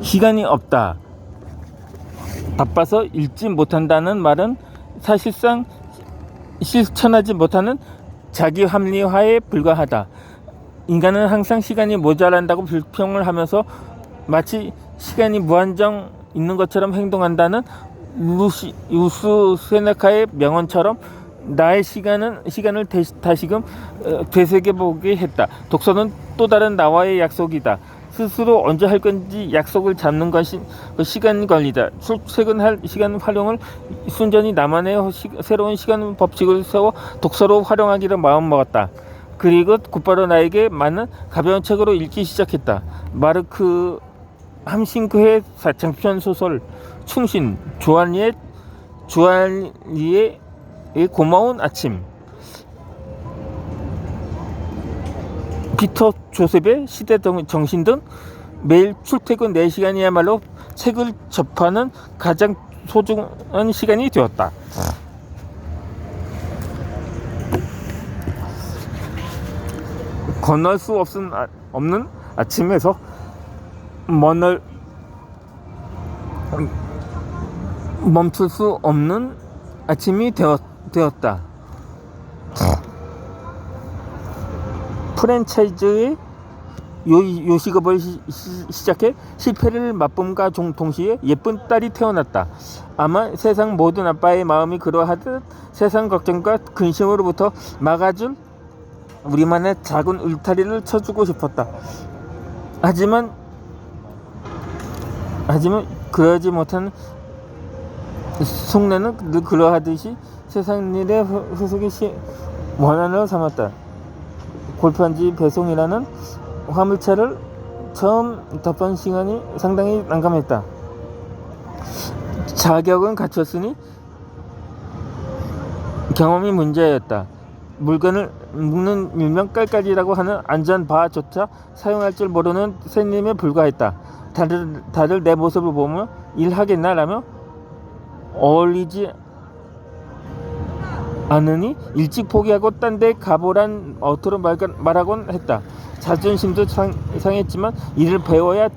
시간이 없다. 바빠서 읽지 못한다는 말은 사실상 실천하지 못하는 자기 합리화에 불과하다. 인간은 항상 시간이 모자란다고 불평을 하면서 마치 시간이 무한정 있는 것처럼 행동한다는 루스 세네카의 명언처럼 나의 시간을 다시금 되새겨보게 했다. 독서는 또 다른 나와의 약속이다. 스스로 언제 할 건지 약속을 잡는 것이 시간 관리다. 출퇴근할 시간 활용을 순전히 나만의 새로운 시간 법칙을 세워 독서로 활용하기로 마음먹었다. 그리고 곧바로 나에게 맞는 가벼운 책으로 읽기 시작했다. 마르크 함싱크의 장편 소설 충신, 조안리의 고마운 아침, 피터 조셉의 시대 정신 등 매일 출퇴근 4시간이야말로 책을 접하는 가장 소중한 시간이 되었다. 건널 수 없는 아침에서 멈출 수 없는 아침이 되었다. 프랜차이즈의 요식업을 시작해 실패를 맛봄과 동시에 예쁜 딸이 태어났다. 아마 세상 모든 아빠의 마음이 그러하듯 세상 걱정과 근심으로부터 막아줄 우리만의 작은 울타리를 쳐주고 싶었다. 하지만 그러지 못한 속내는 늘 그러하듯이 세상 일의 후속이 원한을 삼았다. 골판지 배송이라는 화물차를 처음 탔던 시간이 상당히 난감했다. 자격은 갖췄으니 경험이 문제였다. 물건을 묶는 일명 깔깔이라고 하는 안전바조차 사용할 줄 모르는 새님에 불과했다. 다들 내 모습을 보며 일하겠나 라며 어울리지 않으니 일찍 포기하고 딴 데 가보란 어투로 말하곤 했다. 자존심도 상했지만 일을 배워야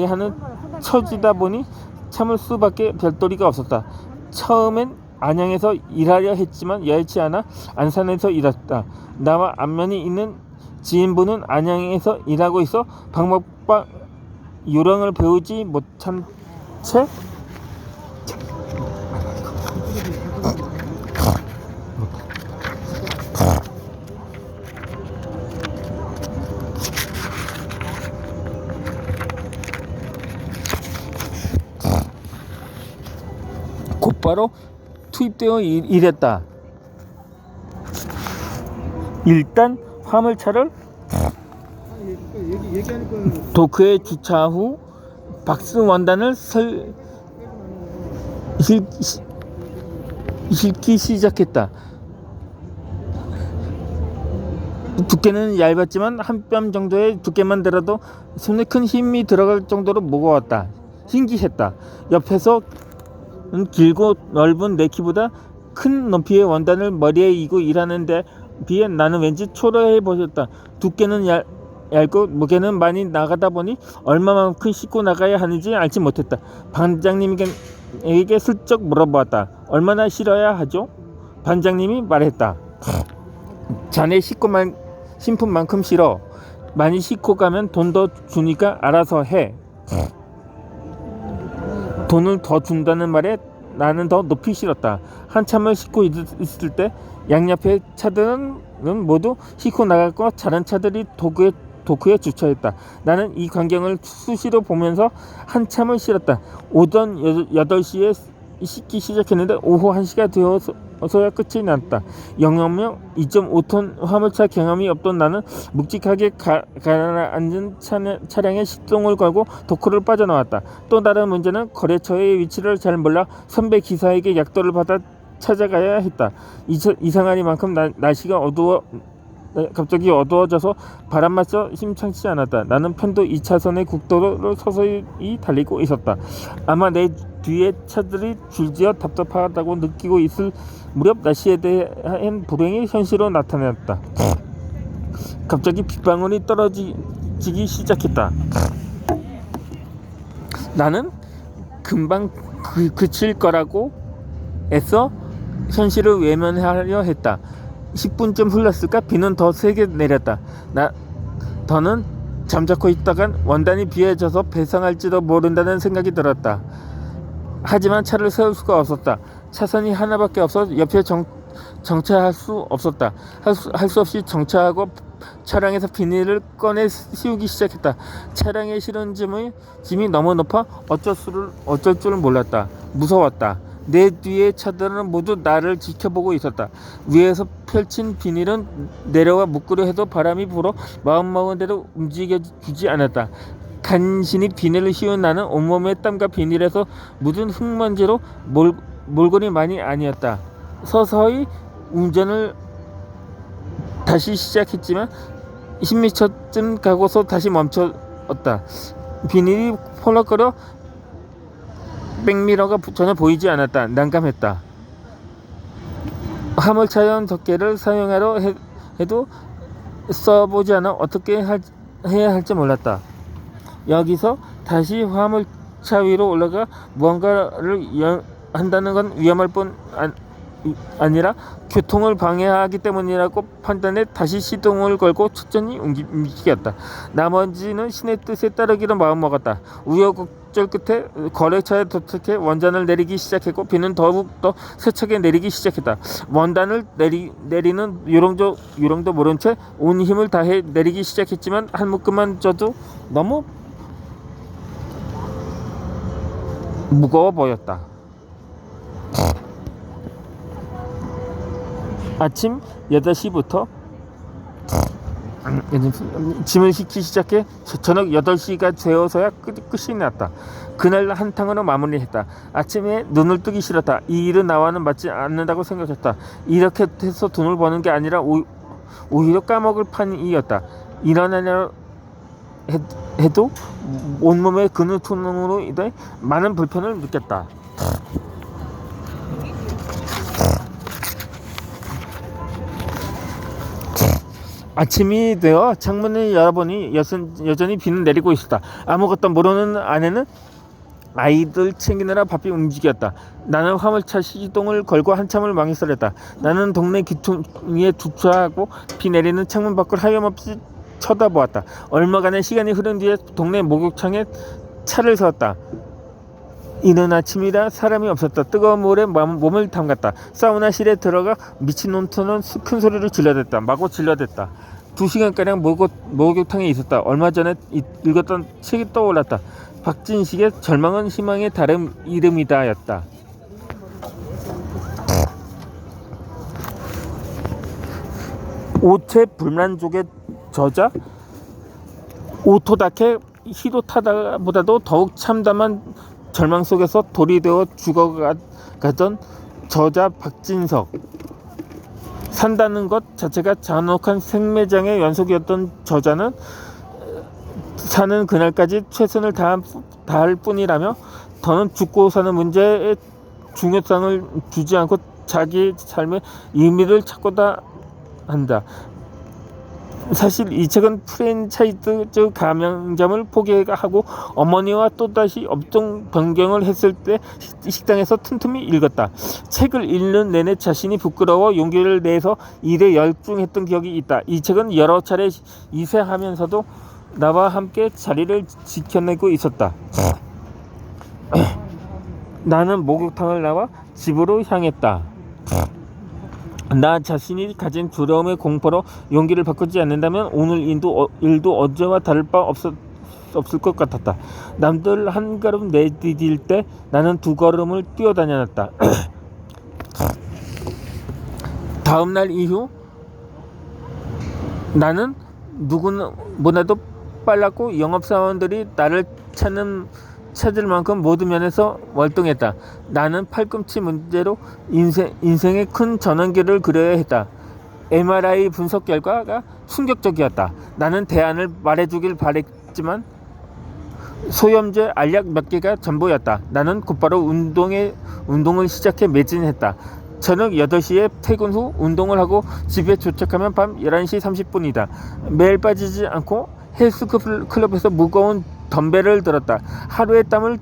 하는 처지다 보니 참을 수밖에 별도리가 없었다. 처음엔 안양에서 일하려 했지만 여의치 않아 안산에서 일했다. 나와 안면이 있는 지인분은 안양에서 일하고 있어 방법과 요령을 배우지 못한 채 곧바로 투입되어 일했다. 일단 화물차를 도크에 주차 후 박스 원단을 싣기 시작했다. 두께는 얇았지만 한 뼘 정도의 두께만 들어도 손에 큰 힘이 들어갈 정도로 무거웠다. 신기했다. 옆에서 길고 넓은 내 키보다 큰 높이의 원단을 머리에 이고 일하는 데 비해 나는 왠지 초라해 보였다. 두께는 얇고 무게는 많이 나가다 보니 얼마만큼 싣고 나가야 하는지 알지 못했다. 반장님에게 슬쩍 물어보았다. 얼마나 실어야 하죠? 반장님이 말했다. 자네 신품만큼 실어. 많이 싣고 가면 돈 더 주니까 알아서 해. 돈을 더 준다는 말에 나는 더 높이 실었다. 한참을 싣고 있을 때 양옆의 차들은 모두 싣고 나갔고 다른 차들이 도크에 주차했다. 나는 이 광경을 수시로 보면서 한참을 실었다. 오전 8시에 싣기 시작했는데 오후 1시가 되어서야 끝이 났다. 영영명 2.5톤 화물차 경험이 없던 나는 묵직하게 가라앉은 차량에 시동을 걸고 도크를 빠져나왔다. 또 다른 문제는 거래처의 위치를 잘 몰라 선배 기사에게 약도를 받아 찾아가야 했다. 이상하리만큼 날씨가 갑자기 어두워져서 바람마저 심상치 않았다. 나는 편도 2차선의 국도를 서서히 달리고 있었다. 아마 내 뒤에 차들이 줄지어 답답하다고 느끼고 있을 무렵 날씨에 대한 불행이 현실로 나타났다. 갑자기 빗방울이 떨어지기 시작했다. 나는 금방 그칠 거라고 애써 현실을 외면하려 했다. 10분쯤 흘렀을까? 비는 더 세게 내렸다. 더는 잠자코 있다간 원단이 비에 젖어 배상할지도 모른다는 생각이 들었다. 하지만 차를 세울 수가 없었다. 차선이 하나밖에 없어 옆에 정차할 수 없었다. 할 수 없이 정차하고 차량에서 비닐을 꺼내 씌우기 시작했다. 차량에 실은 짐이 너무 높아 어쩔 줄을 몰랐다. 무서웠다. 내 뒤의 차들은 모두 나를 지켜보고 있었다. 위에서 펼친 비닐은 내려와 묶으려 해도 바람이 불어 마음먹은 대로 움직여주지 않았다. 간신히 비닐을 씌운 나는 온몸에 땀과 비닐에서 묻은 흙먼지로 몰골이만이 아니었다. 서서히 운전을 다시 시작했지만 10m쯤 가고서 다시 멈췄다. 비닐이 펄럭거려 백미러가 전혀 보이지 않았다. 난감했다. 화물차용 덮개를 사용하려 해도 써보지 않아 어떻게 해야 할지 몰랐다. 여기서 다시 화물차 위로 올라가 무언가를 한다는 건 위험할 뿐 아니라 교통을 방해하기 때문이라고 판단해 다시 시동을 걸고 천천히 움직였다. 나머지는 신의 뜻에 따르기로 마음먹었다. 우여곡절 끝에 거래처에 도착해 원단을 내리기 시작했고 비는 더욱더 세차게 내리기 시작했다. 원단을 내리는 요령도 모른 채 온 힘을 다해 내리기 시작했지만 한 묶음만 져도 너무 무거워 보였다. 아침 8시부터 짐을 싣기 시작해 저녁 8시가 되어서야 끝이 났다. 그날 한탕으로 마무리했다. 아침에 눈을 뜨기 싫었다. 이 일은 나와는 맞지 않는다고 생각했다. 이렇게 해서 돈을 버는 게 아니라 오히려 까먹을 판이었다. 일어나려 해도 온몸의 근육통으로 인해 많은 불편을 느꼈다. 아침이 되어 창문을 열어보니 여전히 비는 내리고 있었다. 아무것도 모르는 아내는 아이들 챙기느라 바삐 움직였다. 나는 화물차 시동을 걸고 한참을 망설였다. 나는 동네 귀퉁이에 주차하고 비 내리는 창문 밖을 하염없이 쳐다보았다. 얼마간의 시간이 흐른 뒤에 동네 목욕탕에 차를 세웠다. 이른 아침이라 사람이 없었다. 뜨거운 물에 몸을 담갔다. 사우나실에 들어가 미친놈처럼 큰 소리를 질러댔다. 마구 질러댔다. 2시간가량 목욕탕에 있었다. 얼마 전에 읽었던 책이 떠올랐다. 박진식의 절망은 희망의 다른 이름이다 였다. 오체 불만족의 저자 오토다케 히로타다보다도 더욱 참담한 절망 속에서 돌이 되어 죽어가던 저자 박진석. 산다는 것 자체가 잔혹한 생매장의 연속이었던 저자는 사는 그날까지 최선을 다할 뿐이라며 더는 죽고 사는 문제에 중요성을 주지 않고 자기 삶의 의미를 찾고자 한다. 사실 이 책은 프랜차이즈 가맹점을 포기하고 어머니와 또다시 업종 변경을 했을 때 식당에서 틈틈이 읽었다. 책을 읽는 내내 자신이 부끄러워 용기를 내서 일에 열중했던 기억이 있다. 이 책은 여러 차례 이세하면서도 나와 함께 자리를 지켜내고 있었다. 나는 목욕탕을 나와 집으로 향했다. 나 자신이 가진 두려움의 공포로 용기를 바꾸지 않는다면 오늘 일도 어제와 다를 바 없을 것 같았다. 남들 한 걸음 내디딜 때 나는 2걸음을 뛰어다녔다. 다음 날 이후 나는 누구보다도 빨랐고 영업사원들이 나를 찾을 만큼 모든 면에서 월등했다. 나는 팔꿈치 문제로 인생의 큰 전환기를 그려야 했다. MRI 분석 결과가 충격적이었다. 나는 대안을 말해주길 바랬지만 소염제 알약 몇 개가 전부였다. 나는 곧바로 운동을 시작해 매진했다. 저녁 8시에 퇴근 후 운동을 하고 집에 도착하면 밤 11시 30분이다. 매일 빠지지 않고 헬스클럽에서 무거운 덤벨을 들었다. 하루의 땀을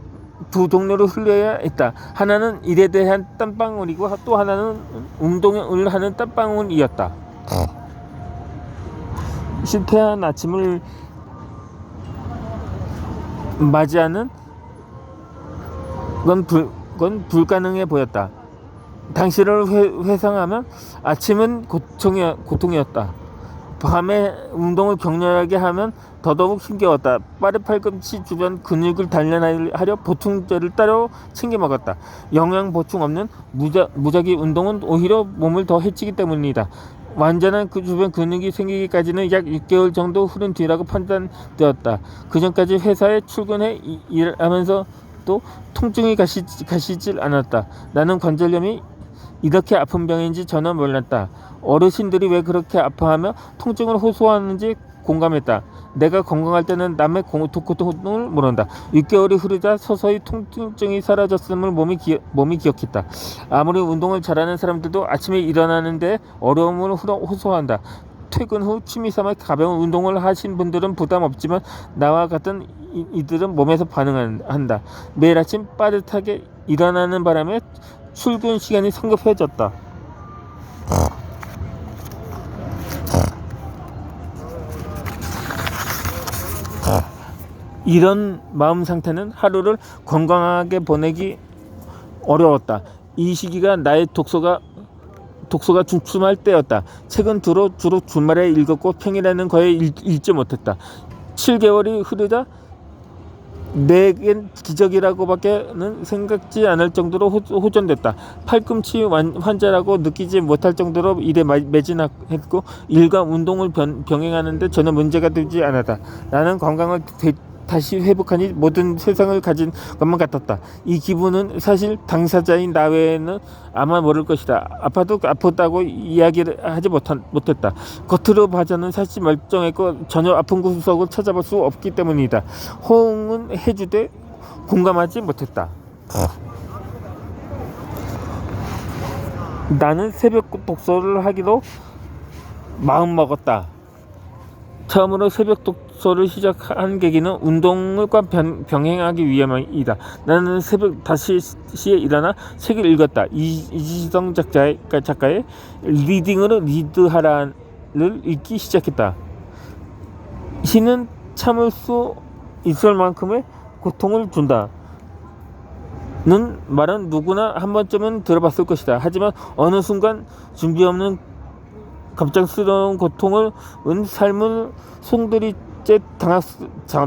두 동료로 흘려야 했다. 하나는 일에 대한 땀방울이고 또 하나는 운동을 하는 땀방울이었다. 실패한 아침을 맞이하는 건 불가능해 보였다. 당시를 회상하면 아침은 고통이었다. 밤에 운동을 격렬하게 하면 더더욱 힘겨웠다. 빠른 팔꿈치 주변 근육을 단련하려 보충제를 따로 챙겨 먹었다. 영양 보충 없는 무작위 운동은 오히려 몸을 더 해치기 때문이다. 완전한 그 주변 근육이 생기기까지는 약 6개월 정도 흐른 뒤라고 판단되었다. 그전까지 회사에 출근해 일하면서 또 통증이 가시질 않았다. 나는 관절염이 이렇게 아픈 병인지 전혀 몰랐다. 어르신들이 왜 그렇게 아파하며 통증을 호소하는지 공감했다. 내가 건강할 때는 남의 고통을 모른다. 6개월이 흐르자 서서히 통증이 사라졌음을 몸이 기억했다. 아무리 운동을 잘하는 사람들도 아침에 일어나는데 어려움을 호소한다. 퇴근 후 취미삼아 가벼운 운동을 하신 분들은 부담 없지만 나와 같은 이들은 몸에서 반응한다. 매일 아침 빠듯하게 일어나는 바람에 출근 시간이 성급해졌다. 이런 마음 상태는 하루를 건강하게 보내기 어려웠다. 이 시기가 나의 독서가 주춤할 때였다. 책은 주로 주말에 읽었고 평일에는 거의 읽지 못했다. 7개월이 흐르자 내겐 기적이라고밖에는 생각지 않을 정도로 호전됐다. 팔꿈치 환자라고 느끼지 못할 정도로 일에 매진했고 일과 운동을 병행하는데 전혀 문제가 되지 않았다. 나는 건강을 다시 회복하니 모든 세상을 가진 것만 같았다. 이 기분은 사실 당사자인 나 외에는 아마 모를 것이다. 아팠다고 이야기를 하지 못했다. 겉으로 봐서는 사실 멀쩡했고 전혀 아픈 구석을 찾아볼 수 없기 때문이다. 호응은 해주되 공감하지 못했다. 나는 새벽 독서를 하기로 마음먹었다. 처음으로 새벽 독서를 시작한 계기는 운동과 병행하기 위함이다. 나는 새벽 5시에 일어나 책을 읽었다. 이지성 작가의 리딩으로 리드하라를 읽기 시작했다. 시는 참을 수 있을 만큼의 고통을 준다. 는 말은 누구나 한 번쯤은 들어봤을 것이다. 하지만 어느 순간 준비 없는 갑작스러운 고통을 삶을 송두리째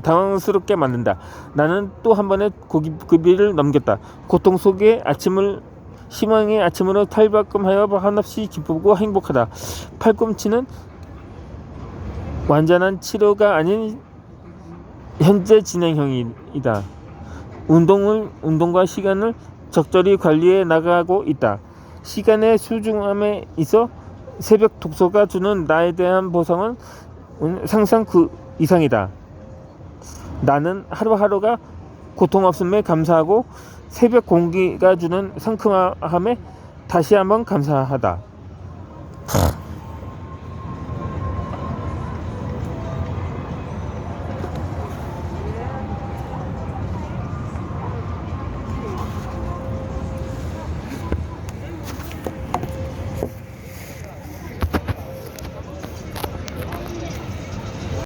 당황스럽게 만든다. 나는 또 한 번의 고비를 넘겼다. 고통 속에 희망의 아침으로 탈바꿈하여 한없이 기쁘고 행복하다. 팔꿈치는 완전한 치료가 아닌 현재 진행형이다. 운동과 시간을 적절히 관리해 나가고 있다. 시간의 소중함에 있어 새벽 독서가 주는 나에 대한 보상은 상상 그 이상이다. 나는 하루하루가 고통 없음에 감사하고 새벽 공기가 주는 상큼함에 다시 한번 감사하다.